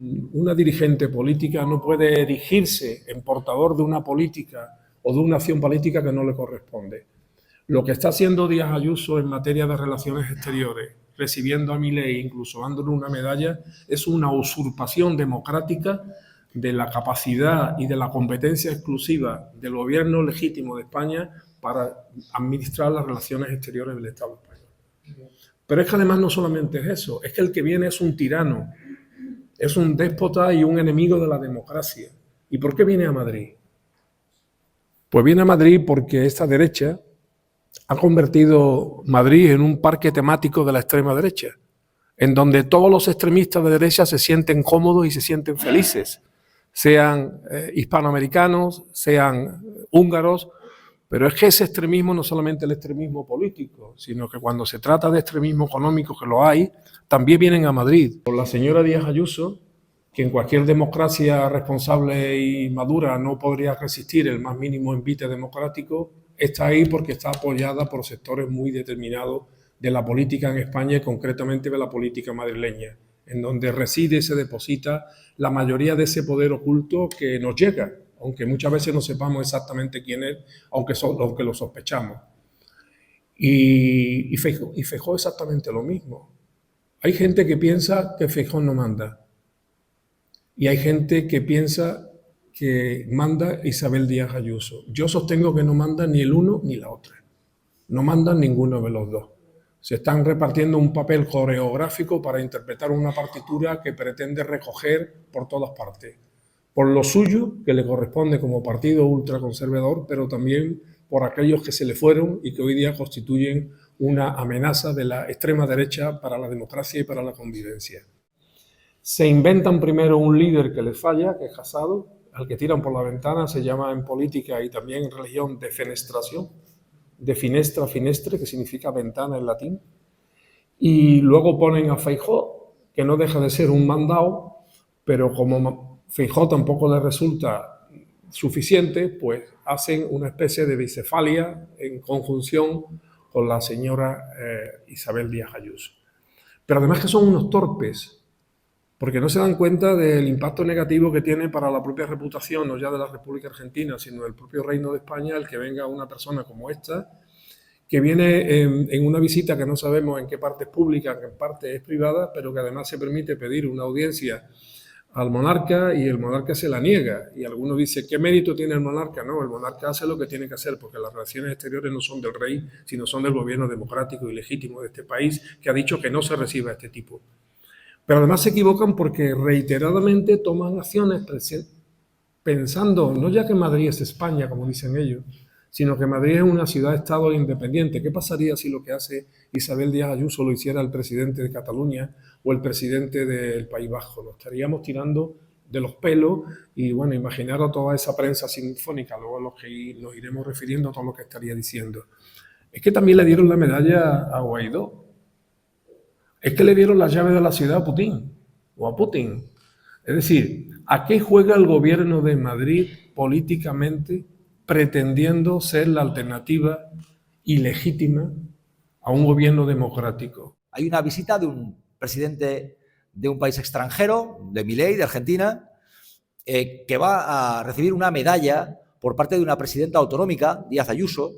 Una dirigente política no puede erigirse en portador de una política o de una acción política que no le corresponde. Lo que está haciendo Díaz Ayuso en materia de relaciones exteriores, recibiendo a Milei, incluso dándole una medalla, es una usurpación democrática de la capacidad y de la competencia exclusiva del gobierno legítimo de España para administrar las relaciones exteriores del Estado español. Pero es que además no solamente es eso, es que el que viene es un tirano, es un déspota y un enemigo de la democracia. ¿Y por qué viene a Madrid? Pues viene a Madrid porque esta derecha ha convertido Madrid en un parque temático de la extrema derecha, en donde todos los extremistas de derecha se sienten cómodos y se sienten felices, sean hispanoamericanos, sean húngaros, pero es que ese extremismo no solamente el extremismo político, sino que cuando se trata de extremismo económico, que lo hay, también vienen a Madrid. Por la señora Díaz Ayuso, que en cualquier democracia responsable y madura no podría resistir el más mínimo envite democrático, está ahí porque está apoyada por sectores muy determinados de la política en España y concretamente de la política madrileña, en donde reside y se deposita la mayoría de ese poder oculto que nos llega, aunque muchas veces no sepamos exactamente quién es, aunque lo sospechamos. Y Feijóo exactamente lo mismo. Hay gente que piensa que Feijóo no manda. Y hay gente que piensa que manda Isabel Díaz Ayuso. Yo sostengo que no manda ni el uno ni la otra. No mandan ninguno de los dos. Se están repartiendo un papel coreográfico para interpretar una partitura que pretende recoger por todas partes. Por lo suyo, que le corresponde como partido ultraconservador, pero también por aquellos que se le fueron y que hoy día constituyen una amenaza de la extrema derecha para la democracia y para la convivencia. Se inventan primero un líder que les falla, que es Casado, al que tiran por la ventana, se llama en política y también en religión defenestración, de finestra a finestre, que significa ventana en latín, y luego ponen a Feijóo, que no deja de ser un mandado, pero como Feijóo tampoco le resulta suficiente, pues hacen una especie de bicefalia en conjunción con la señora Isabel Díaz Ayuso. Pero además que son unos torpes, porque no se dan cuenta del impacto negativo que tiene para la propia reputación, no ya de la República Argentina, sino del propio Reino de España, el que venga una persona como esta, que viene en una visita que no sabemos en qué parte es pública, en qué parte es privada, pero que además se permite pedir una audiencia al monarca y el monarca se la niega. Y algunos dicen, ¿qué mérito tiene el monarca? No, el monarca hace lo que tiene que hacer, porque las relaciones exteriores no son del rey, sino son del gobierno democrático y legítimo de este país, que ha dicho que no se reciba a este tipo. Pero además se equivocan porque reiteradamente toman acciones pensando, no ya que Madrid es España, como dicen ellos, sino que Madrid es una ciudad-estado independiente. ¿Qué pasaría si lo que hace Isabel Díaz Ayuso lo hiciera el presidente de Cataluña o el presidente del País Vasco? Nos estaríamos tirando de los pelos y, bueno, imaginaros toda esa prensa sinfónica, luego a los que nos iremos refiriendo a todo lo que estaría diciendo. Es que también le dieron la medalla a Guaidó. Es que le dieron la llave de la ciudad a Putin, o a Putin. Es decir, ¿a qué juega el gobierno de Madrid políticamente pretendiendo ser la alternativa ilegítima a un gobierno democrático? Hay una visita de un presidente de un país extranjero, de Milei, de Argentina, que va a recibir una medalla por parte de una presidenta autonómica, Díaz Ayuso,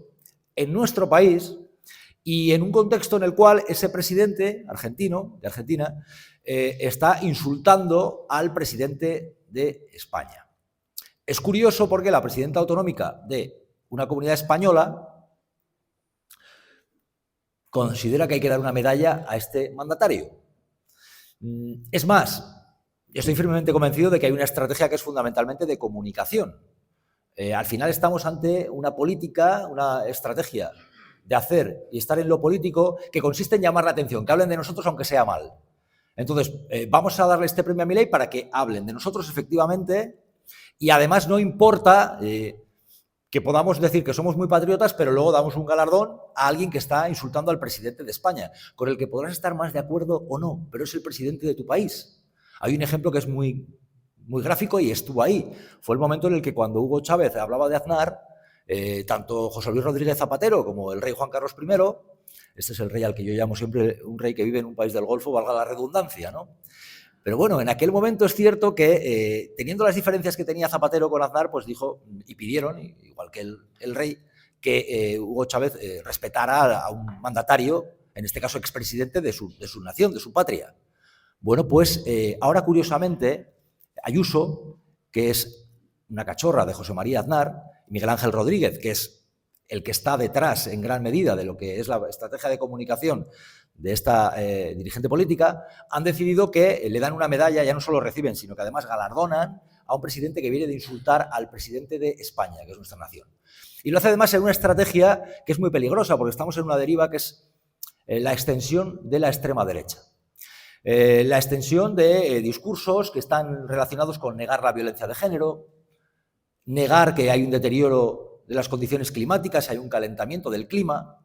en nuestro país, y en un contexto en el cual ese presidente argentino, de Argentina, está insultando al presidente de España. Es curioso porque la presidenta autonómica de una comunidad española considera que hay que dar una medalla a este mandatario. Es más, estoy firmemente convencido de que hay una estrategia que es fundamentalmente de comunicación. Al final estamos ante una política, una estrategia de hacer y estar en lo político que consiste en llamar la atención, que hablen de nosotros aunque sea mal. Entonces, vamos a darle este premio a Milei para que hablen de nosotros efectivamente y además no importa que podamos decir que somos muy patriotas, pero luego damos un galardón a alguien que está insultando al presidente de España, con el que podrás estar más de acuerdo o no, pero es el presidente de tu país. Hay un ejemplo que es muy gráfico y estuvo ahí. Fue el momento en el que cuando Hugo Chávez hablaba de Aznar, tanto José Luis Rodríguez Zapatero como el rey Juan Carlos I, este es el rey al que yo llamo siempre un rey que vive en un país del Golfo, valga la redundancia, ¿no? Pero bueno, en aquel momento es cierto que, teniendo las diferencias que tenía Zapatero con Aznar, pues dijo y pidieron, igual que el rey, que Hugo Chávez respetara a un mandatario, en este caso expresidente de su nación, de su patria. Bueno, pues ahora curiosamente Ayuso, que es una cachorra de José María Aznar, y Miguel Ángel Rodríguez, que es el que está detrás en gran medida de lo que es la estrategia de comunicación de esta dirigente política, han decidido que le dan una medalla, ya no solo reciben, sino que además galardonan a un presidente que viene de insultar al presidente de España, que es nuestra nación. Y lo hace además en una estrategia que es muy peligrosa, porque estamos en una deriva que es la extensión de la extrema derecha. La extensión de discursos que están relacionados con negar la violencia de género, negar que hay un deterioro de las condiciones climáticas, hay un calentamiento del clima,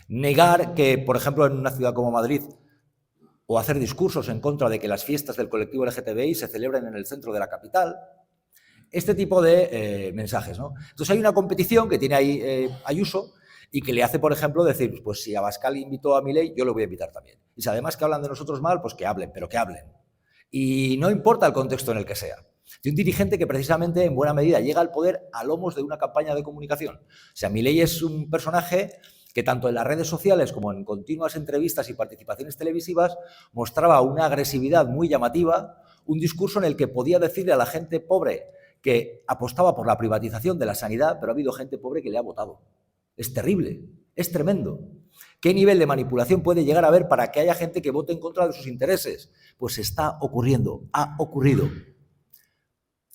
negar que, por ejemplo, en una ciudad como Madrid, o hacer discursos en contra de que las fiestas del colectivo LGTBI se celebren en el centro de la capital, este tipo de mensajes, ¿no? Entonces hay una competición que tiene ahí Ayuso y que le hace, por ejemplo, decir, pues si Abascal invitó a Milei, yo lo voy a invitar también. Y si además que hablan de nosotros mal, pues que hablen, pero que hablen. Y no importa el contexto en el que sea. De un dirigente que precisamente en buena medida llega al poder a lomos de una campaña de comunicación. O sea, Milei es un personaje que tanto en las redes sociales como en continuas entrevistas y participaciones televisivas mostraba una agresividad muy llamativa, un discurso en el que podía decirle a la gente pobre que apostaba por la privatización de la sanidad, pero ha habido gente pobre que le ha votado. Es terrible, es tremendo. ¿Qué nivel de manipulación puede llegar a haber para que haya gente que vote en contra de sus intereses? Pues está ocurriendo, ha ocurrido.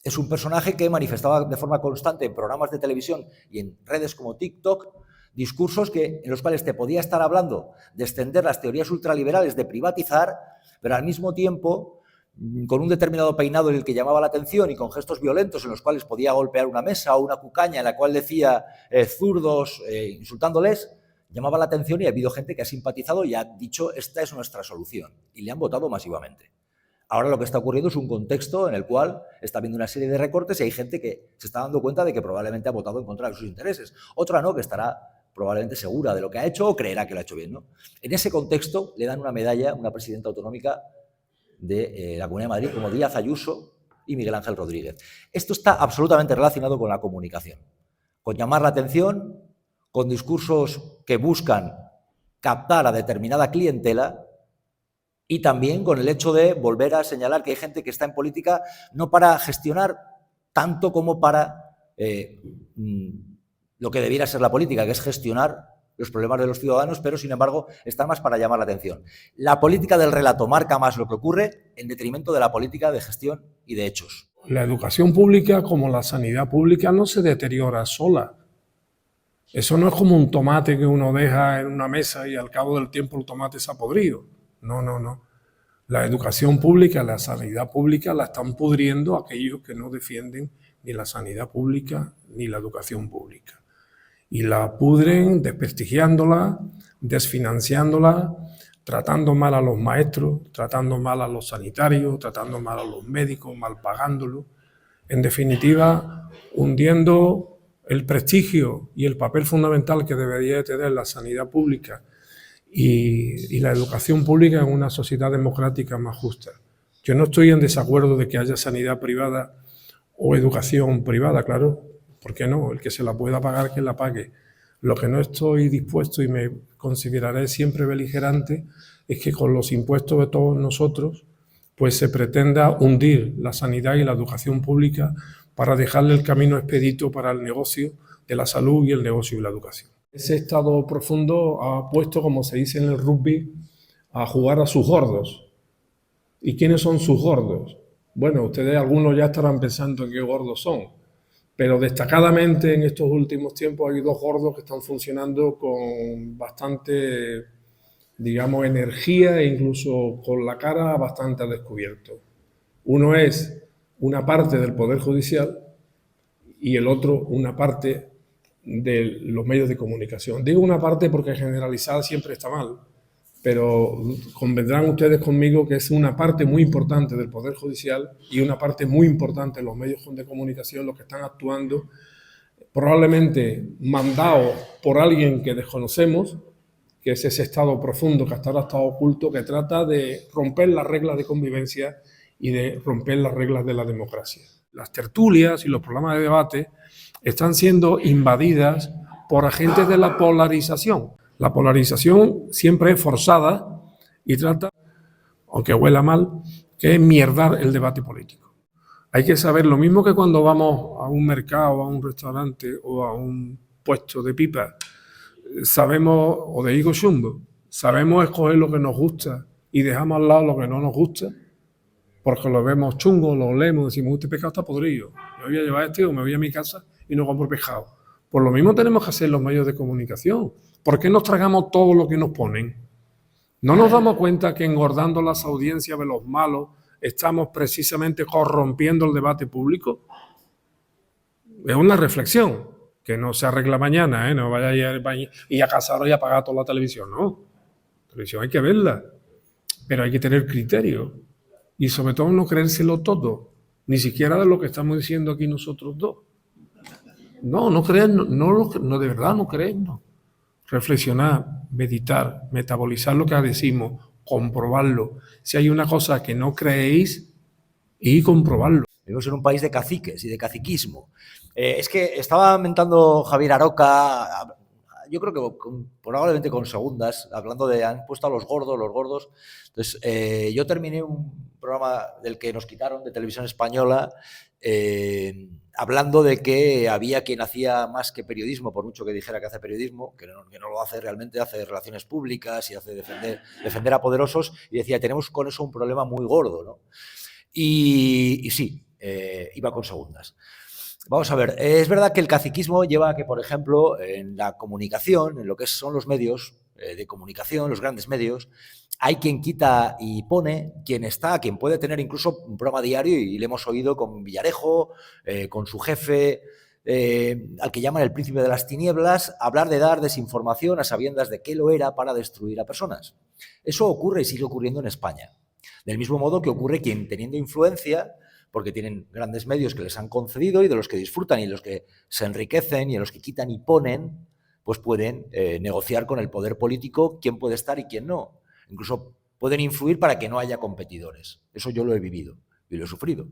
Es un personaje que manifestaba de forma constante en programas de televisión y en redes como TikTok discursos en los cuales te podía estar hablando de extender las teorías ultraliberales, de privatizar, pero al mismo tiempo con un determinado peinado en el que llamaba la atención y con gestos violentos en los cuales podía golpear una mesa o una cucaña en la cual decía zurdos insultándoles, llamaba la atención y ha habido gente que ha simpatizado y ha dicho esta es nuestra solución y le han votado masivamente. Ahora lo que está ocurriendo es un contexto en el cual está habiendo una serie de recortes y hay gente que se está dando cuenta de que probablemente ha votado en contra de sus intereses. Otra no, que estará probablemente segura de lo que ha hecho o creerá que lo ha hecho bien, ¿no? En ese contexto le dan una medalla, una presidenta autonómica de la Comunidad de Madrid como Díaz Ayuso y Miguel Ángel Rodríguez. Esto está absolutamente relacionado con la comunicación, con llamar la atención, con discursos que buscan captar a determinada clientela y también con el hecho de volver a señalar que hay gente que está en política no para gestionar tanto como para lo que debiera ser la política, que es gestionar los problemas de los ciudadanos, pero sin embargo están más para llamar la atención. La política del relato marca más lo que ocurre en detrimento de la política de gestión y de hechos. La educación pública, como la sanidad pública, no se deteriora sola. Eso no es como un tomate que uno deja en una mesa y al cabo del tiempo el tomate se ha podrido. No, no, no. La educación pública, la sanidad pública la están pudriendo aquellos que no defienden ni la sanidad pública ni la educación pública. Y la pudren desprestigiándola, desfinanciándola, tratando mal a los maestros, tratando mal a los sanitarios, tratando mal a los médicos, mal pagándolo. En definitiva, hundiendo el prestigio y el papel fundamental que debería tener la sanidad pública y la educación pública en una sociedad democrática más justa. Yo no estoy en desacuerdo de que haya sanidad privada o educación privada, claro, ¿por qué no? El que se la pueda pagar, que la pague. Lo que no estoy dispuesto y me consideraré siempre beligerante es que con los impuestos de todos nosotros pues se pretenda hundir la sanidad y la educación pública para dejarle el camino expedito para el negocio de la salud y el negocio de la educación. Ese estado profundo ha puesto, como se dice en el rugby, a jugar a sus gordos. ¿Y quiénes son sus gordos? Bueno, ustedes algunos ya estarán pensando en qué gordos son, pero destacadamente en estos últimos tiempos hay dos gordos que están funcionando con bastante, digamos, energía e incluso con la cara bastante al descubierto. Uno es una parte del Poder Judicial y el otro una parte de los medios de comunicación. Digo una parte porque generalizar siempre está mal, pero convendrán ustedes conmigo que es una parte muy importante del Poder Judicial y una parte muy importante de los medios de comunicación los que están actuando, probablemente mandados por alguien que desconocemos, que es ese estado profundo que hasta ahora ha estado oculto, que trata de romper las reglas de convivencia y de romper las reglas de la democracia. Las tertulias y los programas de debate están siendo invadidas por agentes de la polarización. La polarización siempre es forzada y trata, aunque huela mal, que es mierdar el debate político. Hay que saber, lo mismo que cuando vamos a un mercado, a un restaurante o a un puesto de pipa, sabemos, o de higo chumbo, sabemos escoger lo que nos gusta y dejamos al lado lo que no nos gusta, porque lo vemos chungo, lo olemos, decimos, este pescado está podrido, me voy a llevar este o me voy a mi casa y no compro pescado. Pues lo mismo tenemos que hacer los medios de comunicación. ¿Por qué nos tragamos todo lo que nos ponen? ¿No nos damos cuenta que engordando las audiencias de los malos estamos precisamente corrompiendo el debate público? Es una reflexión que no se arregla mañana, ¿eh? No vaya a ir a casaros y apagar toda la televisión, no. La televisión hay que verla, pero hay que tener criterio y sobre todo no creérselo todo, ni siquiera de lo que estamos diciendo aquí nosotros dos. No creernos, no, de verdad no creernos. Reflexionar, meditar, metabolizar lo que decimos, comprobarlo. Si hay una cosa que no creéis, y comprobarlo. Vivimos en un país de caciques y de caciquismo. Es que estaba mentando Javier Aroca, yo creo que probablemente con segundas, hablando de, han puesto a los gordos. Entonces, yo terminé un programa del que nos quitaron de Televisión Española, hablando de que había quien hacía más que periodismo, por mucho que dijera que hace periodismo, que no lo hace realmente, hace relaciones públicas y hace defender a poderosos, y decía, tenemos con eso un problema muy gordo, ¿no? Y sí, iba con segundas. Vamos a ver, es verdad que el caciquismo lleva a que, por ejemplo, en la comunicación, en lo que son los medios de comunicación, los grandes medios, hay quien quita y pone, quien puede tener incluso un programa diario, y le hemos oído con Villarejo, con su jefe, al que llaman el príncipe de las tinieblas, hablar de dar desinformación a sabiendas de que lo era para destruir a personas. Eso ocurre y sigue ocurriendo en España. Del mismo modo que ocurre quien, teniendo influencia, porque tienen grandes medios que les han concedido y de los que disfrutan y de los que se enriquecen y de los que quitan y ponen, pues pueden negociar con el poder político quién puede estar y quién no. Incluso pueden influir para que no haya competidores. Eso yo lo he vivido y lo he sufrido.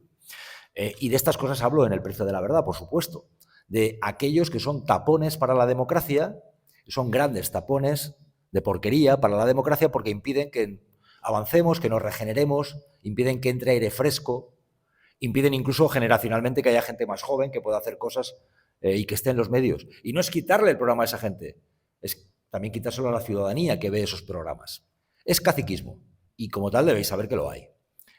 Y de estas cosas hablo en El precio de la verdad, por supuesto. De aquellos que son tapones para la democracia, que son grandes tapones de porquería para la democracia porque impiden que avancemos, que nos regeneremos, impiden que entre aire fresco, impiden incluso generacionalmente que haya gente más joven que pueda hacer cosas y que esté en los medios. Y no es quitarle el programa a esa gente, es también quitárselo a la ciudadanía que ve esos programas. Es caciquismo y como tal debéis saber que lo hay.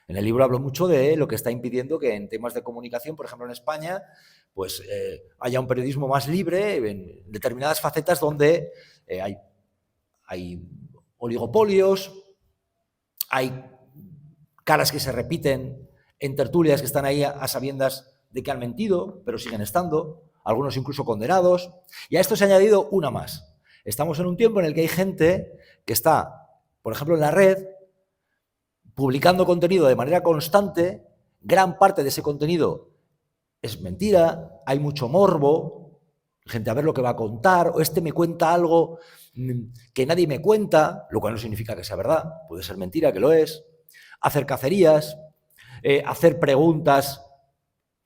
En el libro hablo mucho de lo que está impidiendo que en temas de comunicación, por ejemplo en España, pues haya un periodismo más libre en determinadas facetas donde hay oligopolios, hay caras que se repiten en tertulias que están ahí a sabiendas de que han mentido, pero siguen estando, algunos incluso condenados. Y a esto se ha añadido una más. Estamos en un tiempo en el que hay gente que está, por ejemplo, en la red, publicando contenido de manera constante. Gran parte de ese contenido es mentira, hay mucho morbo, gente a ver lo que va a contar, o este me cuenta algo que nadie me cuenta, lo cual no significa que sea verdad, puede ser mentira, que lo es. Hacer cacerías, hacer preguntas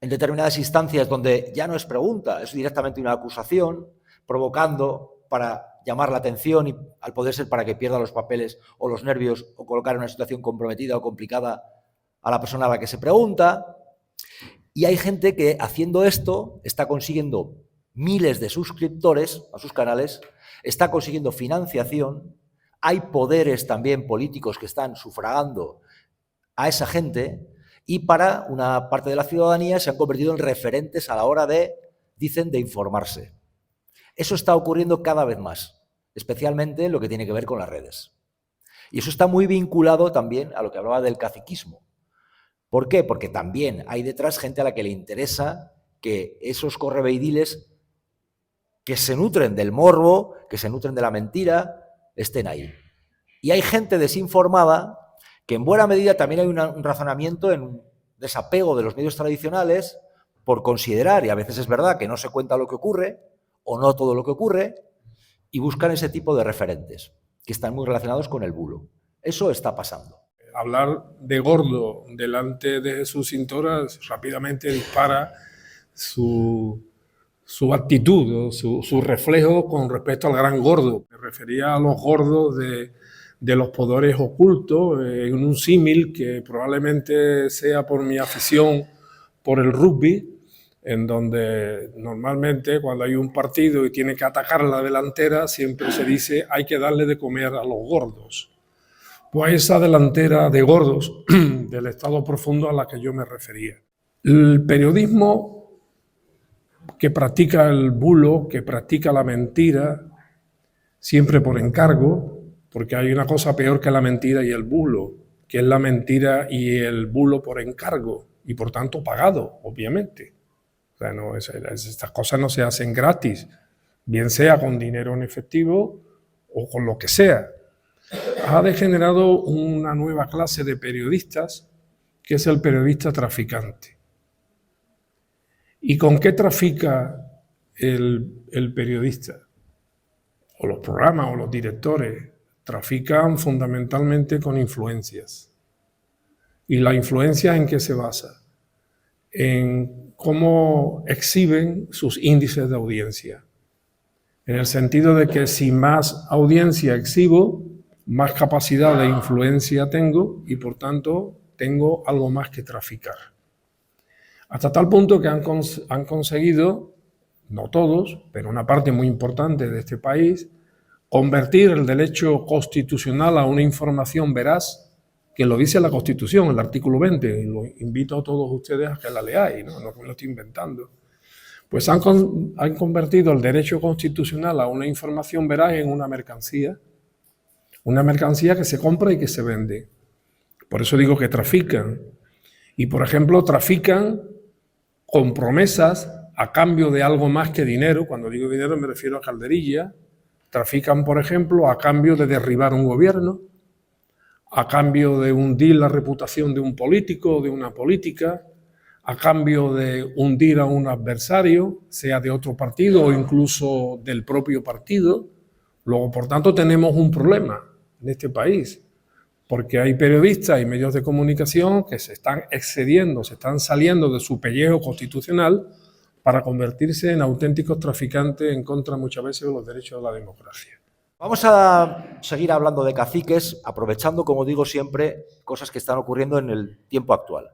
en determinadas instancias donde ya no es pregunta, es directamente una acusación, provocando para llamar la atención y al poder ser para que pierda los papeles o los nervios o colocar en una situación comprometida o complicada a la persona a la que se pregunta. Y hay gente que haciendo esto está consiguiendo miles de suscriptores a sus canales, está consiguiendo financiación, hay poderes también políticos que están sufragando a esa gente y para una parte de la ciudadanía se han convertido en referentes a la hora de, dicen, de informarse. Eso está ocurriendo cada vez más, especialmente en lo que tiene que ver con las redes. Y eso está muy vinculado también a lo que hablaba del caciquismo. ¿Por qué? Porque también hay detrás gente a la que le interesa que esos correveidiles que se nutren del morbo, que se nutren de la mentira, estén ahí. Y hay gente desinformada que en buena medida también hay un razonamiento en un desapego de los medios tradicionales por considerar, y a veces es verdad que no se cuenta lo que ocurre, o no todo lo que ocurre, y buscan ese tipo de referentes. que están muy relacionados con el bulo. Eso está pasando. Hablar de gordo delante de Jesús Cintora rápidamente dispara su actitud, su reflejo con respecto al gran gordo. Me refería a los gordos de los poderes ocultos, en un símil que probablemente sea por mi afición por el rugby, en donde normalmente cuando hay un partido y tiene que atacar la delantera, siempre se dice hay que darle de comer a los gordos. Pues esa delantera de gordos del estado profundo a la que yo me refería. El periodismo que practica el bulo, que practica la mentira, siempre por encargo, porque hay una cosa peor que la mentira y el bulo, que es la mentira y el bulo por encargo, y por tanto pagado, obviamente. O sea, no, estas cosas no se hacen gratis, bien sea con dinero en efectivo o con lo que sea. Ha degenerado una nueva clase de periodistas, que es el periodista traficante. ¿Y con qué trafica el periodista? O los programas o los directores trafican fundamentalmente con influencias. ¿Y la influencia en qué se basa? En cómo exhiben sus índices de audiencia. En el sentido de que si más audiencia exhibo, más capacidad de influencia tengo y por tanto tengo algo más que traficar. Hasta tal punto que han conseguido, no todos, pero una parte muy importante de este país, convertir el derecho constitucional a una información veraz, que lo dice la Constitución, el artículo 20, y lo invito a todos ustedes a que la leáis, no me lo estoy inventando. Pues han convertido el derecho constitucional a una información veraz en una mercancía que se compra y que se vende. Por eso digo que trafican. Y, por ejemplo, trafican con promesas a cambio de algo más que dinero. Cuando digo dinero me refiero a calderilla. Trafican, por ejemplo, a cambio de derribar un gobierno, a cambio de hundir la reputación de un político o de una política, a cambio de hundir a un adversario, sea de otro partido o incluso del propio partido. Luego, por tanto, tenemos un problema en este país, porque hay periodistas y medios de comunicación que se están excediendo, se están saliendo de su pellejo constitucional para convertirse en auténticos traficantes en contra muchas veces de los derechos de la democracia. Vamos a seguir hablando de caciques, aprovechando, como digo siempre, cosas que están ocurriendo en el tiempo actual.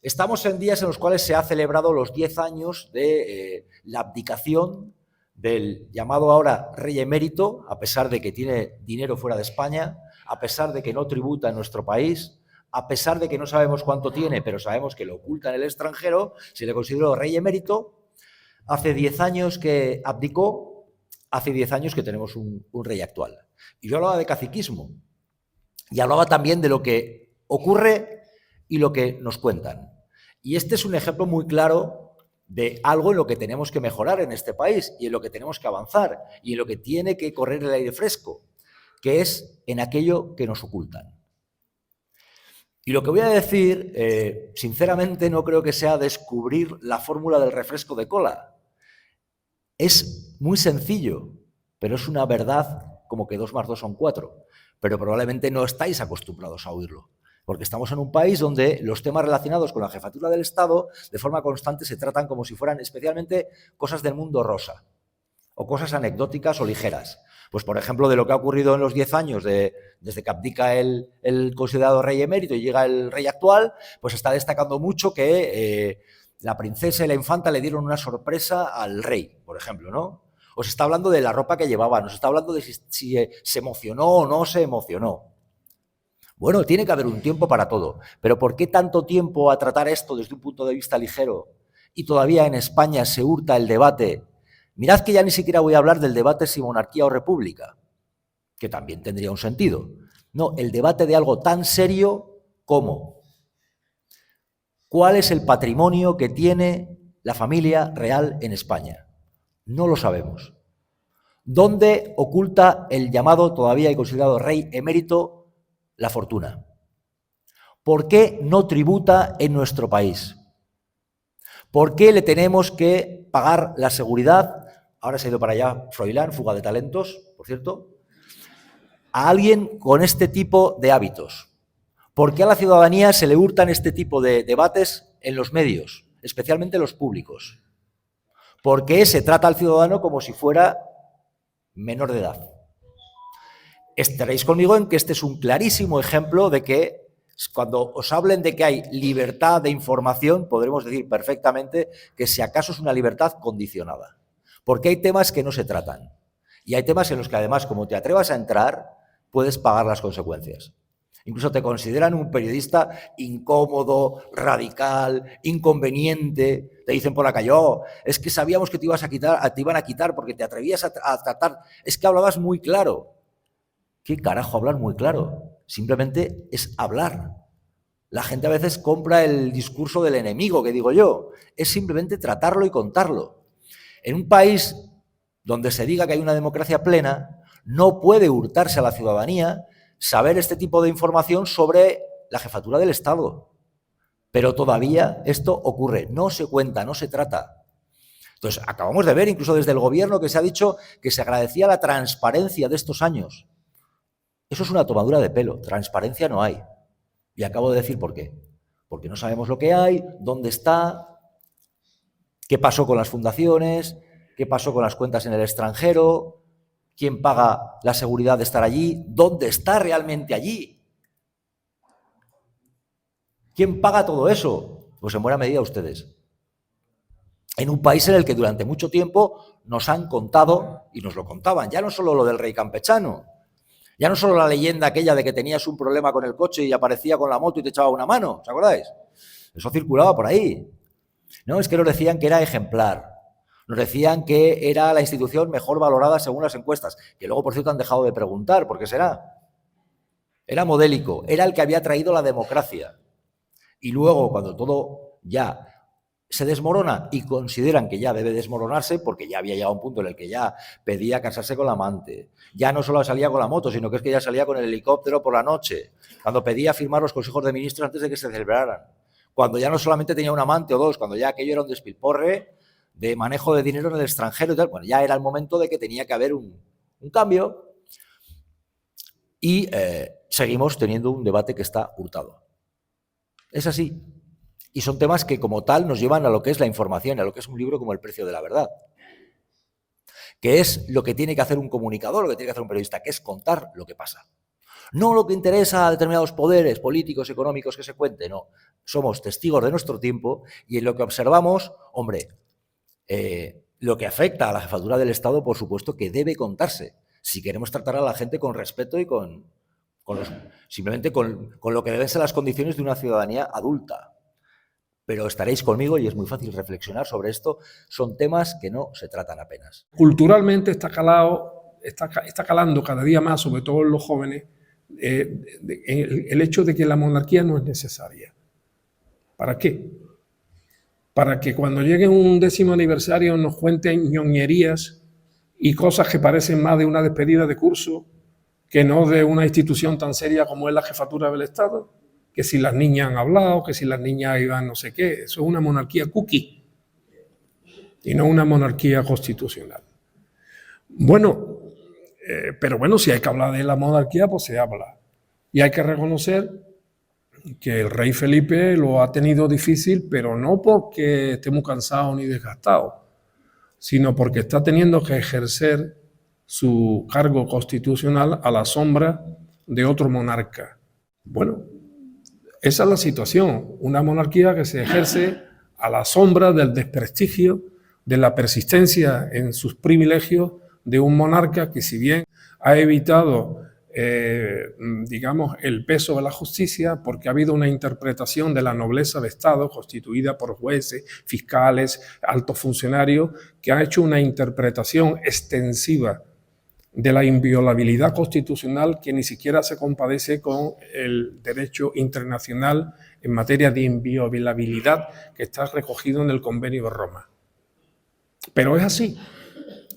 Estamos en días en los cuales se ha celebrado los 10 años de la abdicación del llamado ahora rey emérito, a pesar de que tiene dinero fuera de España, a pesar de que no tributa en nuestro país, a pesar de que no sabemos cuánto tiene, pero sabemos que lo oculta en el extranjero, se le consideró rey emérito. Hace 10 años que abdicó, hace 10 años que tenemos un rey actual. Y yo hablaba de caciquismo y hablaba también de lo que ocurre y lo que nos cuentan. Y este es un ejemplo muy claro de algo en lo que tenemos que mejorar en este país y en lo que tenemos que avanzar y en lo que tiene que correr el aire fresco, que es en aquello que nos ocultan. Y lo que voy a decir, sinceramente, no creo que sea descubrir la fórmula del refresco de cola. Es muy sencillo, pero es una verdad como que 2 más 2 son 4. Pero probablemente no estáis acostumbrados a oírlo, porque estamos en un país donde los temas relacionados con la jefatura del Estado de forma constante se tratan como si fueran especialmente cosas del mundo rosa o cosas anecdóticas o ligeras. Pues, por ejemplo, de lo que ha ocurrido en los 10 años desde que abdica el considerado rey emérito y llega el rey actual, pues está destacando mucho que la princesa y la infanta le dieron una sorpresa al rey, por ejemplo, ¿no? Os está hablando de la ropa que llevaba, nos está hablando de si se emocionó o no se emocionó. Bueno, tiene que haber un tiempo para todo, pero ¿por qué tanto tiempo a tratar esto desde un punto de vista ligero y todavía en España se hurta el debate? Mirad que ya ni siquiera voy a hablar del debate si monarquía o república, que también tendría un sentido. No, el debate de algo tan serio como ¿cuál es el patrimonio que tiene la familia real en España? No lo sabemos. ¿Dónde oculta el llamado todavía y considerado rey emérito la fortuna? ¿Por qué no tributa en nuestro país? ¿Por qué le tenemos que pagar la seguridad? Ahora se ha ido para allá Froilán, fuga de talentos, por cierto. a alguien con este tipo de hábitos? ¿Por qué a la ciudadanía se le hurtan este tipo de debates en los medios, especialmente los públicos? ¿Por qué se trata al ciudadano como si fuera menor de edad? Estaréis conmigo en que este es un clarísimo ejemplo de que cuando os hablen de que hay libertad de información, podremos decir perfectamente que si acaso es una libertad condicionada. Porque hay temas que no se tratan. Y hay temas en los que además, como te atrevas a entrar, puedes pagar las consecuencias. Incluso te consideran un periodista incómodo, radical, inconveniente. Te dicen por la calle, oh, es que sabíamos que te iban a quitar porque te atrevías a tratar. Es que hablabas muy claro. ¿Qué carajo hablar muy claro? Simplemente es hablar. La gente a veces compra el discurso del enemigo, que digo yo. Es simplemente tratarlo y contarlo. En un país donde se diga que hay una democracia plena, no puede hurtarse a la ciudadanía saber este tipo de información sobre la jefatura del Estado. Pero todavía esto ocurre, no se cuenta, no se trata. Entonces, acabamos de ver, incluso desde el gobierno, que se ha dicho que se agradecía la transparencia de estos años. Eso es una tomadura de pelo, transparencia no hay. Y acabo de decir por qué. Porque no sabemos lo que hay, dónde está, qué pasó con las fundaciones, qué pasó con las cuentas en el extranjero, quién paga la seguridad de estar allí, dónde está realmente allí. ¿Quién paga todo eso? Pues en buena medida ustedes. En un país en el que durante mucho tiempo nos han contado, y nos lo contaban, ya no solo lo del rey campechano, ya no solo la leyenda aquella de que tenías un problema con el coche y aparecía con la moto y te echaba una mano, ¿os acordáis? Eso circulaba por ahí. No, es que nos decían que era ejemplar. Nos decían que era la institución mejor valorada según las encuestas, que luego, por cierto, han dejado de preguntar, ¿por qué será? Era modélico, era el que había traído la democracia. Y luego, cuando todo ya se desmorona y consideran que ya debe desmoronarse, porque ya había llegado a un punto en el que ya pedía casarse con la amante, ya no solo salía con la moto, sino que es que ya salía con el helicóptero por la noche, cuando pedía firmar los consejos de ministros antes de que se celebraran, cuando ya no solamente tenía un amante o dos, cuando ya aquello era un despilporre de manejo de dinero en el extranjero y tal, bueno, ya era el momento de que tenía que haber un cambio y seguimos teniendo un debate que está hurtado. Es así. Y son temas que como tal nos llevan a lo que es la información, a lo que es un libro como El precio de la verdad, que es lo que tiene que hacer un comunicador, lo que tiene que hacer un periodista, que es contar lo que pasa. No lo que interesa a determinados poderes políticos, económicos que se cuente, no. Somos testigos de nuestro tiempo y en lo que observamos, hombre, lo que afecta a la jefatura del Estado, por supuesto que debe contarse, si queremos tratar a la gente con respeto y simplemente con lo que deben ser las condiciones de una ciudadanía adulta. Pero estaréis conmigo y es muy fácil reflexionar sobre esto. Son temas que no se tratan apenas. Culturalmente está calando cada día más, sobre todo en los jóvenes, el hecho de que la monarquía no es necesaria. ¿Para qué? Para que cuando llegue un 10º aniversario nos cuenten ñoñerías y cosas que parecen más de una despedida de curso que no de una institución tan seria como es la jefatura del Estado. Que si las niñas han hablado, que si las niñas iban no sé qué. Eso es una monarquía cookie y no una monarquía constitucional. Bueno, pero bueno, si hay que hablar de la monarquía, pues se habla. Y hay que reconocer que el rey Felipe lo ha tenido difícil, pero no porque esté muy cansado ni desgastado, sino porque está teniendo que ejercer su cargo constitucional a la sombra de otro monarca. Bueno, esa es la situación, una monarquía que se ejerce a la sombra del desprestigio, de la persistencia en sus privilegios de un monarca que, si bien ha evitado, digamos, el peso de la justicia, porque ha habido una interpretación de la nobleza de Estado constituida por jueces, fiscales, altos funcionarios, que ha hecho una interpretación extensiva de la inviolabilidad constitucional que ni siquiera se compadece con el derecho internacional en materia de inviolabilidad que está recogido en el Convenio de Roma. Pero es así,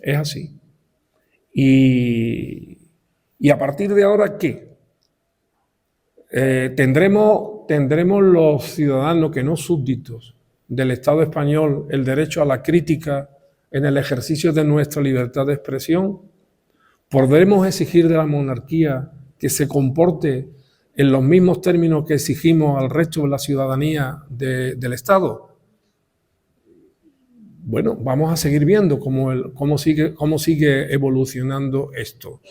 es así. Y a partir de ahora, ¿qué? Tendremos los ciudadanos que no súbditos del Estado español el derecho a la crítica en el ejercicio de nuestra libertad de expresión, ¿Podremos exigir de la monarquía que se comporte en los mismos términos que exigimos al resto de la ciudadanía del Estado? Bueno, vamos a seguir viendo cómo sigue evolucionando esto.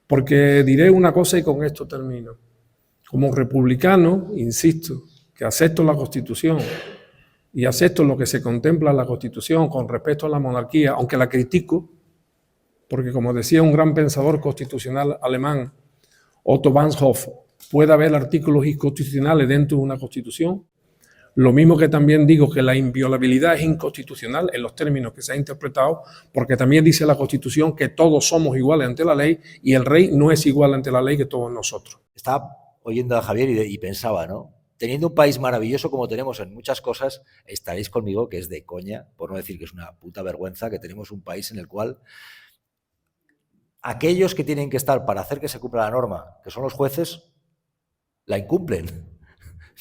Porque diré una cosa y con esto termino. Como republicano, insisto, que acepto la Constitución y acepto lo que se contempla en la Constitución con respecto a la monarquía, aunque la critico, porque como decía un gran pensador constitucional alemán, Otto Bahnhof, puede haber artículos inconstitucionales dentro de una Constitución. Lo mismo que también digo que la inviolabilidad es inconstitucional en los términos que se ha interpretado, porque también dice la Constitución que todos somos iguales ante la ley y el rey no es igual ante la ley que todos nosotros. Estaba oyendo a Javier y pensaba, ¿no? Teniendo un país maravilloso como tenemos en muchas cosas, estaréis conmigo que es de coña, por no decir que es una puta vergüenza, que tenemos un país en el cual aquellos que tienen que estar para hacer que se cumpla la norma, que son los jueces, la incumplen.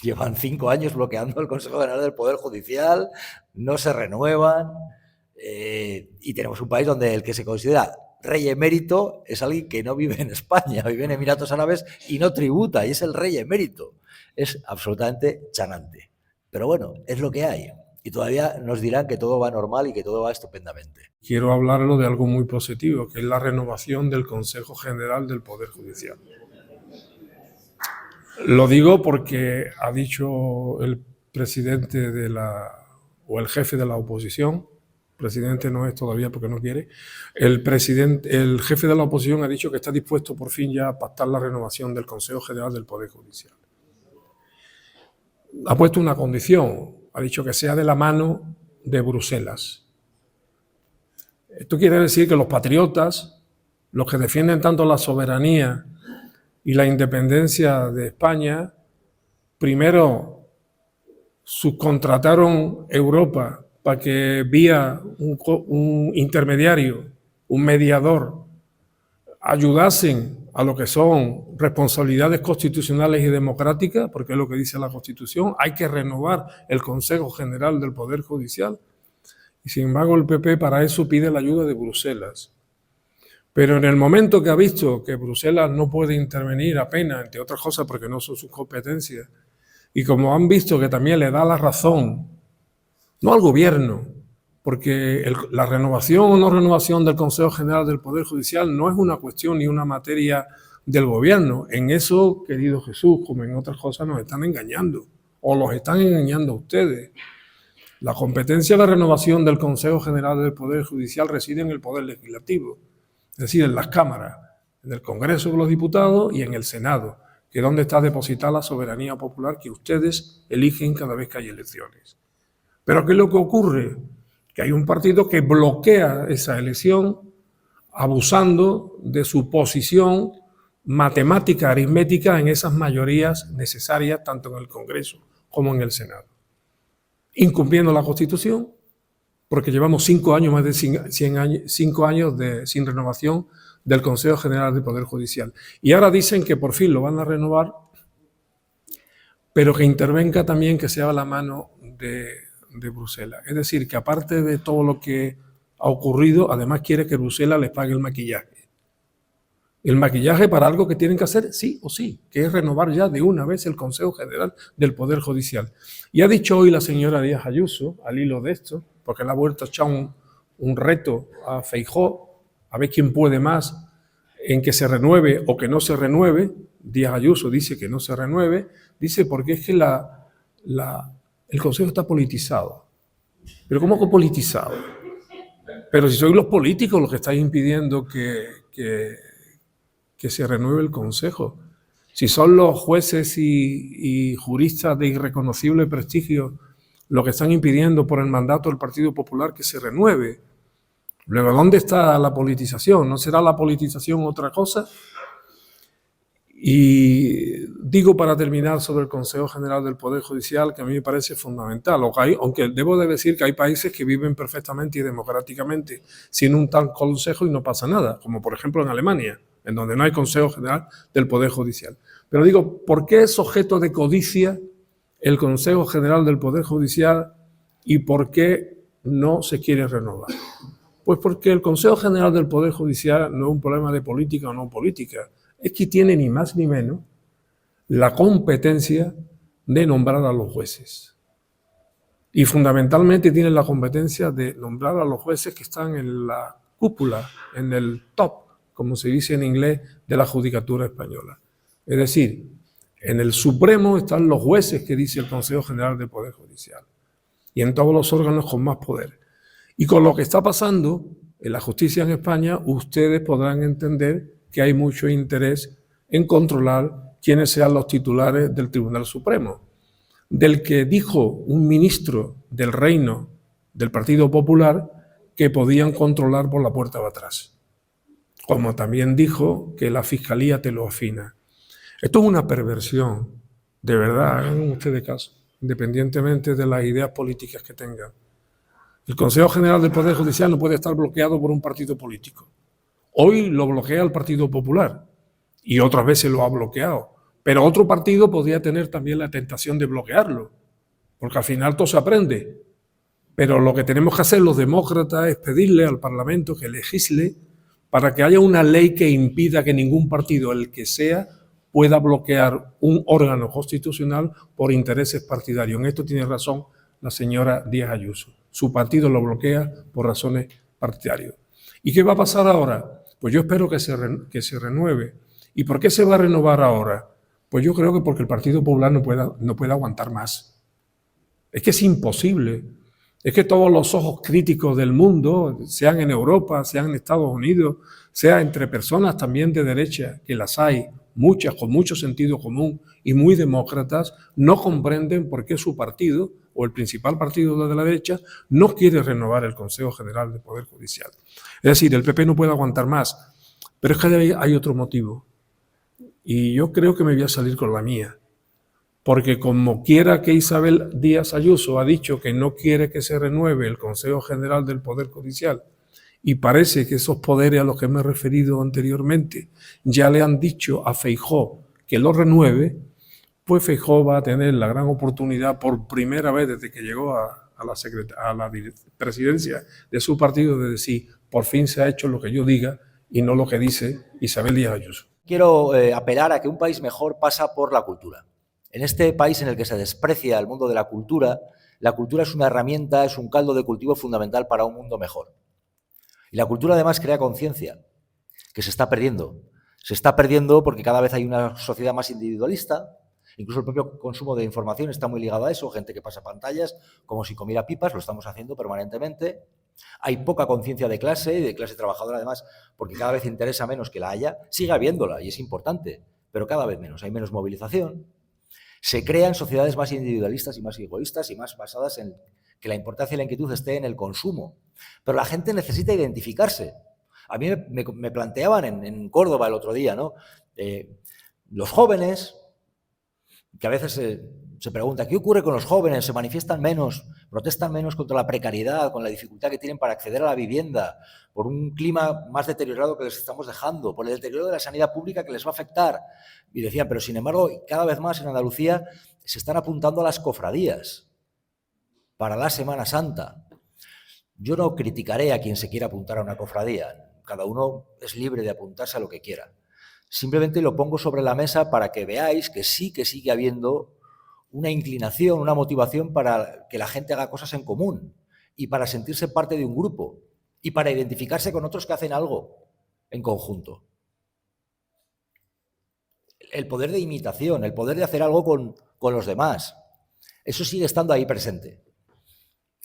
Llevan 5 años bloqueando el Consejo General del Poder Judicial, no se renuevan, y tenemos un país donde el que se considera rey emérito es alguien que no vive en España, vive en Emiratos Árabes y no tributa, y es el rey emérito. Es absolutamente chanante. Pero bueno, es lo que hay. Y todavía nos dirán que todo va normal y que todo va estupendamente. Quiero hablarlo de algo muy positivo, que es la renovación del Consejo General del Poder Judicial. Lo digo porque ha dicho el presidente o el jefe de la oposición, presidente no es todavía porque no quiere, el jefe de la oposición ha dicho que está dispuesto por fin ya a pactar la renovación del Consejo General del Poder Judicial. Ha puesto una condición, ha dicho que sea de la mano de Bruselas. Esto quiere decir que los patriotas, los que defienden tanto la soberanía y la independencia de España, primero subcontrataron Europa para que vía un intermediario, un mediador, ayudasen a lo que son responsabilidades constitucionales y democráticas, porque es lo que dice la Constitución, hay que renovar el Consejo General del Poder Judicial, y sin embargo el PP para eso pide la ayuda de Bruselas. Pero en el momento que ha visto que Bruselas no puede intervenir apenas, entre otras cosas porque no son sus competencias, y como han visto que también le da la razón, no al gobierno, porque la renovación o no renovación del Consejo General del Poder Judicial no es una cuestión ni una materia del gobierno. En eso, querido Jesús, como en otras cosas, nos están engañando, o los están engañando a ustedes. La competencia de renovación del Consejo General del Poder Judicial reside en el Poder Legislativo, es decir, en las cámaras, en el Congreso de los Diputados y en el Senado, que es donde está depositada la soberanía popular que ustedes eligen cada vez que hay elecciones. Pero ¿qué es lo que ocurre? Que hay un partido que bloquea esa elección abusando de su posición matemática, aritmética en esas mayorías necesarias tanto en el Congreso como en el Senado. Incumpliendo la Constitución, porque llevamos 5 años, más de 5 años sin renovación del Consejo General del Poder Judicial. Y ahora dicen que por fin lo van a renovar, pero que intervenga también, que sea la mano de Bruselas. Es decir, que aparte de todo lo que ha ocurrido, además quiere que Bruselas les pague el maquillaje. El maquillaje para algo que tienen que hacer sí o sí, que es renovar ya de una vez el Consejo General del Poder Judicial. Y ha dicho hoy la señora Díaz Ayuso, al hilo de esto, porque le ha vuelto a echar un reto a Feijóo, a ver quién puede más en que se renueve o que no se renueve. Díaz Ayuso dice que no se renueve, dice porque es que el Consejo está politizado. ¿Pero cómo que politizado? Pero si sois los políticos los que estáis impidiendo que se renueve el Consejo. Si son los jueces y juristas de irreconocible prestigio los que están impidiendo por el mandato del Partido Popular que se renueve. Luego, ¿dónde está la politización? ¿No será la politización otra cosa? Y digo para terminar sobre el Consejo General del Poder Judicial que a mí me parece fundamental, aunque debo de decir que hay países que viven perfectamente y democráticamente sin un tal consejo y no pasa nada, como por ejemplo en Alemania, en donde no hay Consejo General del Poder Judicial. Pero digo, ¿por qué es objeto de codicia el Consejo General del Poder Judicial y por qué no se quiere renovar? Pues porque el Consejo General del Poder Judicial no es un problema de política o no política, es que tiene ni más ni menos la competencia de nombrar a los jueces. Y fundamentalmente tiene la competencia de nombrar a los jueces que están en la cúpula, en el top, como se dice en inglés, de la judicatura española. Es decir, en el Supremo están los jueces que dice el Consejo General del Poder Judicial y en todos los órganos con más poder. Y con lo que está pasando en la justicia en España, ustedes podrán entender que hay mucho interés en controlar quiénes sean los titulares del Tribunal Supremo, del que dijo un ministro del Reino del Partido Popular que podían controlar por la puerta de atrás, como también dijo que la Fiscalía te lo afina. Esto es una perversión, de verdad, hagan ustedes caso, independientemente de las ideas políticas que tengan. El Consejo General del Poder Judicial no puede estar bloqueado por un partido político. Hoy lo bloquea el Partido Popular y otras veces lo ha bloqueado, pero otro partido podría tener también la tentación de bloquearlo, porque al final todo se aprende. Pero lo que tenemos que hacer los demócratas es pedirle al Parlamento que legisle para que haya una ley que impida que ningún partido, el que sea, pueda bloquear un órgano constitucional por intereses partidarios. En esto tiene razón la señora Díaz Ayuso. Su partido lo bloquea por razones partidarias. ¿Y qué va a pasar ahora? Pues yo espero que se renueve. ¿Y por qué se va a renovar ahora? Pues yo creo que porque el Partido Popular no puede aguantar más. Es que es imposible. Es que todos los ojos críticos del mundo, sean en Europa, sean en Estados Unidos, sea entre personas también de derecha, que las hay, muchas con mucho sentido común y muy demócratas, no comprenden por qué su partido, o el principal partido de la derecha, no quiere renovar el Consejo General del Poder Judicial. Es decir, el PP no puede aguantar más. Pero es que hay otro motivo. Y yo creo que me voy a salir con la mía. Porque como quiera que Isabel Díaz Ayuso ha dicho que no quiere que se renueve el Consejo General del Poder Judicial, y parece que esos poderes a los que me he referido anteriormente ya le han dicho a Feijóo que lo renueve, pues Feijóo va a tener la gran oportunidad por primera vez desde que llegó a la presidencia de su partido de decir, por fin se ha hecho lo que yo diga y no lo que dice Isabel Díaz Ayuso. Quiero apelar a que un país mejor pasa por la cultura. En este país en el que se desprecia el mundo de la cultura es una herramienta, es un caldo de cultivo fundamental para un mundo mejor. Y la cultura además crea conciencia, que se está perdiendo. Se está perdiendo porque cada vez hay una sociedad más individualista, incluso el propio consumo de información está muy ligado a eso, gente que pasa pantallas como si comiera pipas, lo estamos haciendo permanentemente. Hay poca conciencia de clase y de clase trabajadora además, porque cada vez interesa menos que la haya, sigue habiéndola y es importante, pero cada vez menos, hay menos movilización. Se crean sociedades más individualistas y más egoístas y más basadas en que la importancia y la inquietud esté en el consumo. Pero la gente necesita identificarse. A mí me planteaban en Córdoba el otro día, ¿no? Los jóvenes, que a veces se pregunta, ¿qué ocurre con los jóvenes? ¿Se manifiestan menos? ¿Protestan menos contra la precariedad, con la dificultad que tienen para acceder a la vivienda, por un clima más deteriorado que les estamos dejando, por el deterioro de la sanidad pública que les va a afectar? Y decían, pero sin embargo, cada vez más en Andalucía se están apuntando a las cofradías para la Semana Santa. Yo no criticaré a quien se quiera apuntar a una cofradía. Cada uno es libre de apuntarse a lo que quiera. Simplemente lo pongo sobre la mesa para que veáis que sí que sigue habiendo una inclinación, una motivación para que la gente haga cosas en común y para sentirse parte de un grupo y para identificarse con otros que hacen algo en conjunto. El poder de imitación, el poder de hacer algo con los demás, eso sigue estando ahí presente.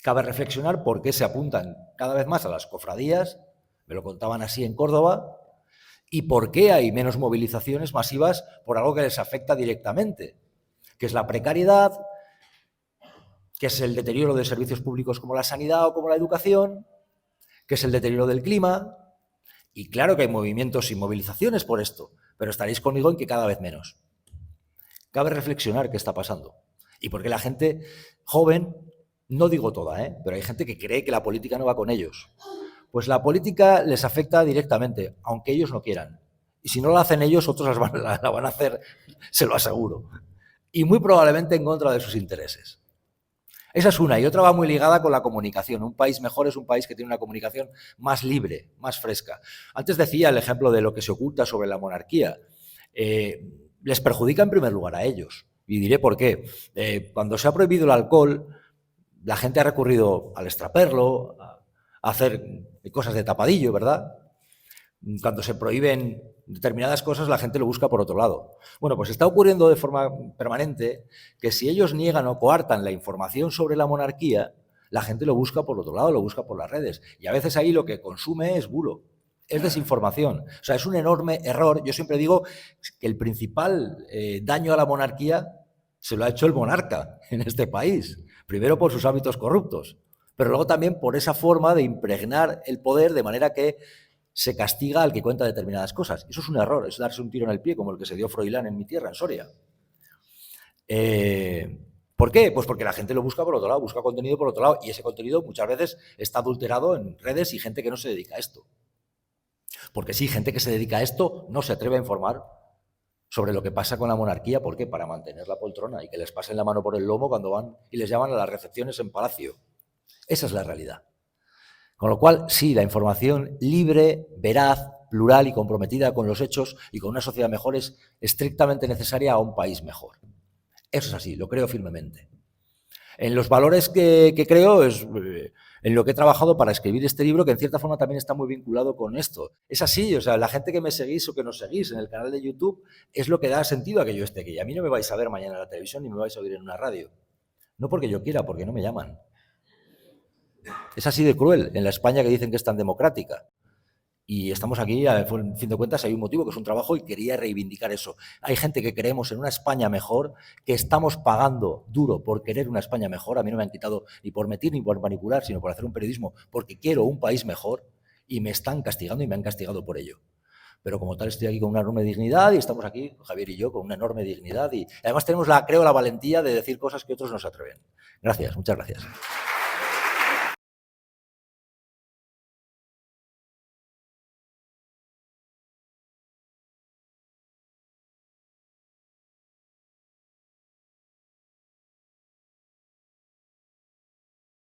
Cabe reflexionar por qué se apuntan cada vez más a las cofradías, me lo contaban así en Córdoba, y por qué hay menos movilizaciones masivas por algo que les afecta directamente, que es la precariedad, que es el deterioro de servicios públicos como la sanidad o como la educación, que es el deterioro del clima, y claro que hay movimientos y movilizaciones por esto, pero estaréis conmigo en que cada vez menos. Cabe reflexionar qué está pasando y por qué la gente joven, no digo toda, pero hay gente que cree que la política no va con ellos. Pues la política les afecta directamente, aunque ellos no quieran. Y si no la hacen ellos, otros la van a hacer, se lo aseguro. Y muy probablemente en contra de sus intereses. Esa es una. Y otra va muy ligada con la comunicación. Un país mejor es un país que tiene una comunicación más libre, más fresca. Antes decía el ejemplo de lo que se oculta sobre la monarquía. Les perjudica en primer lugar a ellos. Y diré por qué. Cuando se ha prohibido el alcohol, la gente ha recurrido al extraperlo, a hacer cosas de tapadillo, ¿verdad? Cuando se prohíben determinadas cosas, la gente lo busca por otro lado. Bueno, pues está ocurriendo de forma permanente que si ellos niegan o coartan la información sobre la monarquía, la gente lo busca por otro lado, lo busca por las redes. Y a veces ahí lo que consume es bulo, es desinformación. O sea, es un enorme error. Yo siempre digo que el principal daño a la monarquía se lo ha hecho el monarca en este país. Primero por sus hábitos corruptos, pero luego también por esa forma de impregnar el poder de manera que se castiga al que cuenta determinadas cosas. Eso es un error, es darse un tiro en el pie, como el que se dio Froilán en mi tierra, en Soria. ¿Por qué? Pues porque la gente lo busca por otro lado, busca contenido por otro lado, y ese contenido muchas veces está adulterado en redes y gente que no se dedica a esto. Porque sí, gente que se dedica a esto no se atreve a informar sobre lo que pasa con la monarquía. ¿Por qué? Para mantener la poltrona y que les pasen la mano por el lomo cuando van y les llaman a las recepciones en Palacio. Esa es la realidad. Con lo cual, sí, la información libre, veraz, plural y comprometida con los hechos y con una sociedad mejor es estrictamente necesaria a un país mejor. Eso es así, lo creo firmemente. En los valores que creo es en lo que he trabajado para escribir este libro, que en cierta forma también está muy vinculado con esto. Es así, o sea, la gente que me seguís o que nos seguís en el canal de YouTube es lo que da sentido a que yo esté aquí. A mí no me vais a ver mañana en la televisión ni me vais a oír en una radio. No porque yo quiera, porque no me llaman. Es así de cruel en la España que dicen que es tan democrática. Y estamos aquí, a fin de cuentas, hay un motivo que es un trabajo y quería reivindicar eso. Hay gente que creemos en una España mejor, que estamos pagando duro por querer una España mejor. A mí no me han quitado ni por mentir ni por manipular, sino por hacer un periodismo, porque quiero un país mejor y me están castigando y me han castigado por ello. Pero como tal estoy aquí con una enorme dignidad y estamos aquí, Javier y yo, con una enorme dignidad y además tenemos, creo, la valentía de decir cosas que otros no se atreven. Gracias, muchas gracias.